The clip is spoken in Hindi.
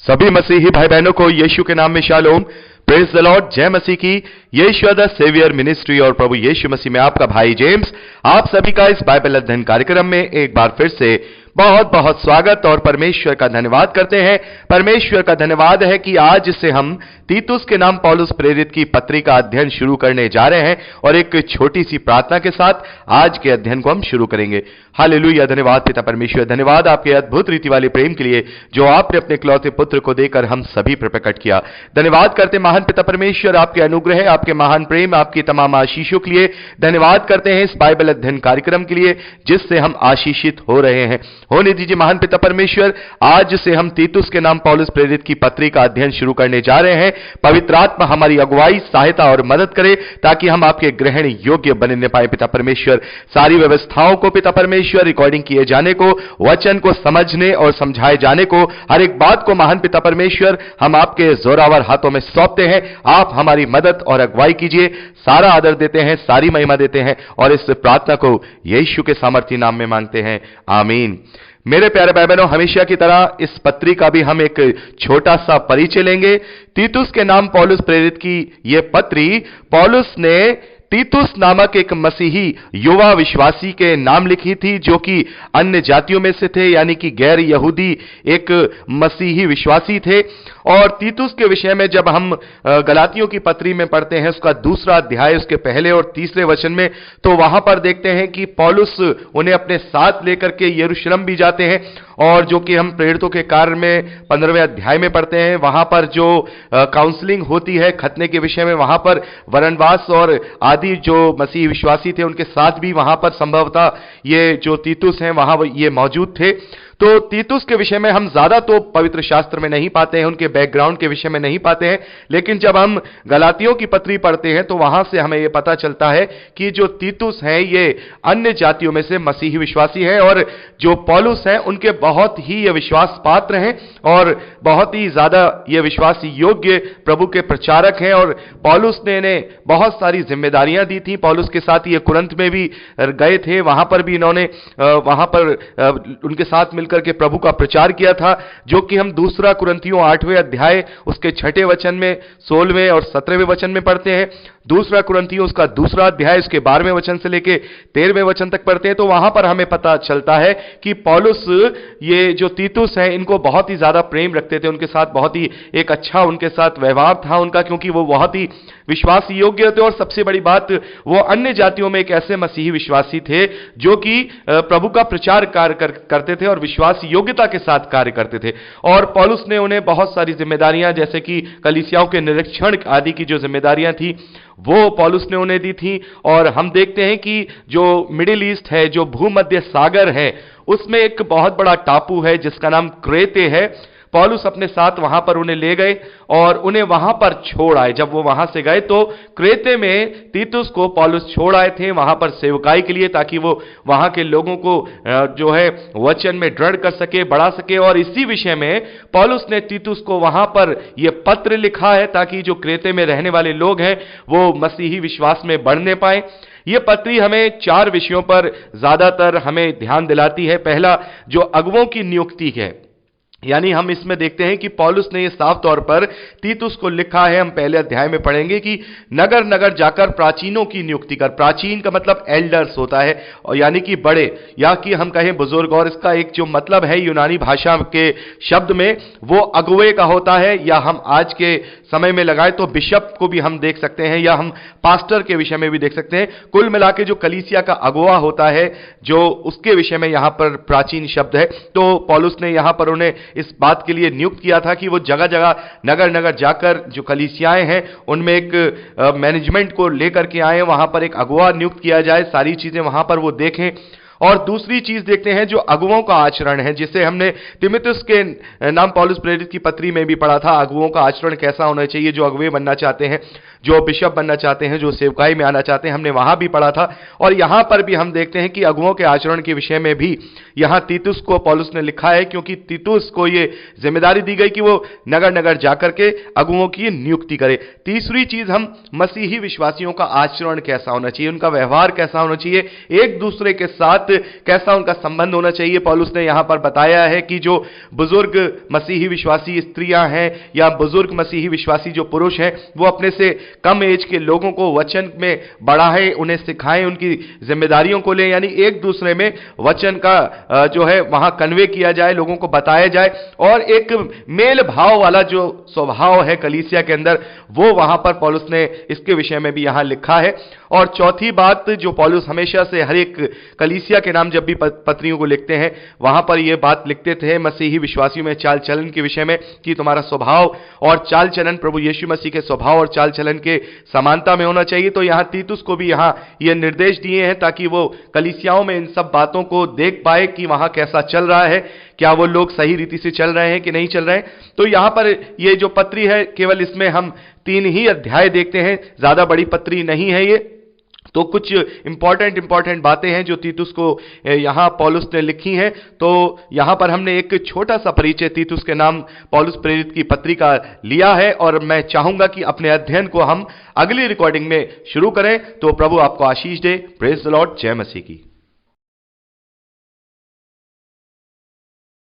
सभी मसीही भाई बहनों को यीशु के नाम में शालोम, प्रेज द लॉर्ड, जय मसीह की। यीशु द सेवियर मिनिस्ट्री और प्रभु यीशु मसीह में आपका भाई जेम्स आप सभी का इस बाइबल अध्ययन कार्यक्रम में एक बार फिर से बहुत बहुत स्वागत और परमेश्वर का धन्यवाद करते हैं। परमेश्वर का धन्यवाद है कि आज से हम तीतुस के नाम पौलुस प्रेरित की पत्री का अध्ययन शुरू करने जा रहे हैं और एक छोटी सी प्रार्थना के साथ आज के अध्ययन को हम शुरू करेंगे। हालेलुया। धन्यवाद पिता परमेश्वर, धन्यवाद आपके अद्भुत रीति वाले प्रेम के लिए जो आपने अपने इकलौते पुत्र को देकर हम सभी पर प्रकट किया। धन्यवाद करते महान पिता परमेश्वर आपके अनुग्रह, आपके महान प्रेम, आपकी तमाम आशीषों के लिए। धन्यवाद करते हैं इस बाइबल अध्ययन कार्यक्रम के लिए जिससे हम आशीषित हो रहे हैं। होने दीजिए महान पिता परमेश्वर, आज से हम तीतुस के नाम पौलुस प्रेरित की पत्री का अध्ययन शुरू करने जा रहे हैं। पवित्र आत्मा हमारी अगुवाई, सहायता और मदद करे ताकि हम आपके ग्रहण योग्य बनने पाए। पिता परमेश्वर, सारी व्यवस्थाओं को पिता परमेश्वर, रिकॉर्डिंग किए जाने को, वचन को समझने और समझाए जाने को, हर एक बात को महान पिता परमेश्वर हम आपके जोरावर हाथों में सौंपते हैं। आप हमारी मदद और अगुवाई कीजिए। सारा आदर देते हैं, सारी महिमा देते हैं और इस प्रार्थना को यीशु के सामर्थी नाम में मांगते हैं, आमीन। मेरे प्यारे भाई बहनों, हमेशा की तरह इस पत्री का भी हम एक छोटा सा परिचय लेंगे। तीतुस के नाम पौलुस प्रेरित की यह पत्री पौलुस ने तीतुस नामक एक मसीही युवा विश्वासी के नाम लिखी थी जो कि अन्य जातियों में से थे, यानी कि गैर यहूदी एक मसीही विश्वासी थे। और तीतुस के विषय में जब हम गलातियों की पत्री में पढ़ते हैं, उसका दूसरा अध्याय, उसके पहले और तीसरे वचन में, तो वहां पर देखते हैं कि पौलुस उन्हें अपने साथ लेकर के यरूशलेम भी जाते हैं। और जो कि हम प्रेरितों के कार्य में 15वें अध्याय में पढ़ते हैं, वहां पर जो काउंसलिंग होती है खतने के विषय में, वहां पर बरनबास और आदि जो मसीही विश्वासी थे उनके साथ भी वहां पर संभवतः ये जो तीतुस हैं वहां ये मौजूद थे। तो तीतुस के विषय में हम ज्यादा तो पवित्र शास्त्र में नहीं पाते हैं, उनके बैकग्राउंड के विषय में नहीं पाते हैं, लेकिन जब हम गलातियों की पत्री पढ़ते हैं तो वहां से हमें यह पता चलता है कि जो तीतुस हैं ये अन्य जातियों में से मसीही विश्वासी हैं और जो पौलुस हैं उनके बहुत ही ये विश्वास पात्र हैं और बहुत ही ज्यादा ये विश्वास योग्य प्रभु के प्रचारक हैं। और पौलुस ने इन्हें बहुत सारी जिम्मेदारियां दी थी। पौलुस के साथ ये कुरंत में भी गए थे, वहां पर भी इन्होंने वहां पर उनके साथ करके प्रभु का प्रचार किया था, जो कि हम दूसरा कुरिन्थियों 8वें अध्याय उसके 6ठे वचन में, 16वें और 17वें वचन में पढ़ते हैं। दूसरा कुरिन्थियों उसका दूसरा अध्याय उसके 12वें वचन से लेके 13वें वचन तक पढ़ते हैं। तो वहां पर हमें पता चलता है कि पौलुस ये जो तीतुस है इनको बहुत ही ज्यादा प्रेम रखते थे, उनके साथ बहुत ही एक अच्छा उनके साथ व्यवहार था उनका, क्योंकि वो बहुत ही विश्वास योग्य थे। और सबसे बड़ी बात, वो अन्य जातियों में एक ऐसे मसीही विश्वासी थे जो कि प्रभु का प्रचार कार्य करते थे और विश्वास योग्यता के साथ कार्य करते थे। और पौलुस ने उन्हें बहुत सारी जिम्मेदारियां, जैसे कि कलीसियाओं के निरीक्षण आदि की जो जिम्मेदारियां थी वो पौलुस ने उन्हें दी थी। और हम देखते हैं कि जो मिडिल ईस्ट है, जो भूमध्य सागर है, उसमें एक बहुत बड़ा टापू है जिसका नाम क्रेते है। पौलुस अपने साथ वहां पर उन्हें ले गए और उन्हें वहां पर छोड़ आए। जब वो वहां से गए तो क्रेते में तीतुस को पौलुस छोड़ आए थे वहां पर सेवकाई के लिए, ताकि वो वहां के लोगों को जो है वचन में दृढ़ कर सके, बढ़ा सके। और इसी विषय में पौलुस ने तीतुस को वहां पर यह पत्र लिखा है ताकि जो क्रेते में रहने वाले लोग हैं वो मसीही विश्वास में बढ़ने पाए। यह पत्री हमें 4 विषयों पर ज्यादातर हमें ध्यान दिलाती है। पहला, जो अगुवों की नियुक्ति है, यानी हम इसमें देखते हैं कि पौलुस ने यह साफ तौर पर तीतुस को लिखा है, हम पहले अध्याय में पढ़ेंगे कि नगर नगर जाकर प्राचीनों की नियुक्ति कर। प्राचीन का मतलब एल्डर्स होता है, और यानी कि बड़े, या कि हम कहें बुजुर्ग। और इसका एक जो मतलब है यूनानी भाषा के शब्द में वो अगुवे का होता है, या हम आज के समय में लगाए तो बिशप को भी हम देख सकते हैं, या हम पास्टर के विषय में भी देख सकते हैं। कुल मिला के जो कलीसिया का अगुवा होता है, जो उसके विषय में यहां पर प्राचीन शब्द है। तो पौलुस ने यहां पर उन्हें इस बात के लिए नियुक्त किया था कि वो जगह जगह नगर नगर जाकर जो कलीसियाएं हैं उनमें एक मैनेजमेंट को लेकर के आए, वहां पर एक अगुवा नियुक्त किया जाए, सारी चीजें वहां पर वो देखें। और दूसरी चीज देखते हैं जो अगुवों का आचरण है, जिसे हमने तीमुथियुस के नाम पौलुस प्रेरित की पत्री में भी पढ़ा था। अगुवों का आचरण कैसा होना चाहिए, जो अगुवे बनना चाहते हैं, जो बिशप बनना चाहते हैं, जो सेवकाई में आना चाहते हैं, हमने वहां भी पढ़ा था। और यहां पर भी हम देखते हैं कि अगुवों के आचरण के विषय में भी यहां तीतुस को पौलुस ने लिखा है, क्योंकि तीतुस को यह जिम्मेदारी दी गई कि वो नगर नगर जाकर के अगुवों की नियुक्ति करे। तीसरी चीज, हम मसीही विश्वासियों का आचरण कैसा होना चाहिए, उनका व्यवहार कैसा होना चाहिए, एक दूसरे के साथ कैसा उनका संबंध होना चाहिए। पौलुस ने यहां पर बताया है कि जो बुजुर्ग मसीही विश्वासी स्त्रियां हैं या बुजुर्ग मसीही विश्वासी जो पुरुष हैं, वो अपने से कम एज के लोगों को वचन में बढ़ाएं, उन्हें सिखाएं, उनकी जिम्मेदारियों को लें, यानी एक दूसरे में वचन का जो है वहां कन्वे किया जाए, लोगों को बताया जाए, और एक मेल भाव वाला जो स्वभाव है कलीसिया के अंदर, वो वहां पर पौलुस ने इसके विषय में भी यहां लिखा है। और चौथी बात जो पौलुस हमेशा से हर एक कलीसिया के नाम जब भी पत्रियों को लिखते हैं, वहां पर यह बात लिखते थे मसीही विश्वासियों में चाल चलन के विषय में कि तुम्हारा स्वभाव और चाल चलन प्रभु यीशु मसीह के स्वभाव और चाल चलन के समानता में होना चाहिए। तो यहां तीतुस को भी यहां ये निर्देश दिए हैं ताकि वो कलीसियाओं में इन सब बातों को देख पाए कि वहां कैसा चल रहा है, क्या वो लोग सही रीति से चल रहे हैं कि नहीं चल रहे हैं। तो यहां पर ये जो पत्री है, केवल इसमें हम 3 ही अध्याय देखते हैं, ज्यादा बड़ी पत्री नहीं है ये। तो कुछ इंपॉर्टेंट बातें हैं जो तीतुस को यहां पौलुस ने लिखी हैं। तो यहां पर हमने एक छोटा सा परिचय तीतुस के नाम पौलुस प्रेरित की पत्री का लिया है, और मैं चाहूंगा कि अपने अध्ययन को हम अगली रिकॉर्डिंग में शुरू करें। तो प्रभु आपको आशीष दे। Praise the Lord. जय मसीह की।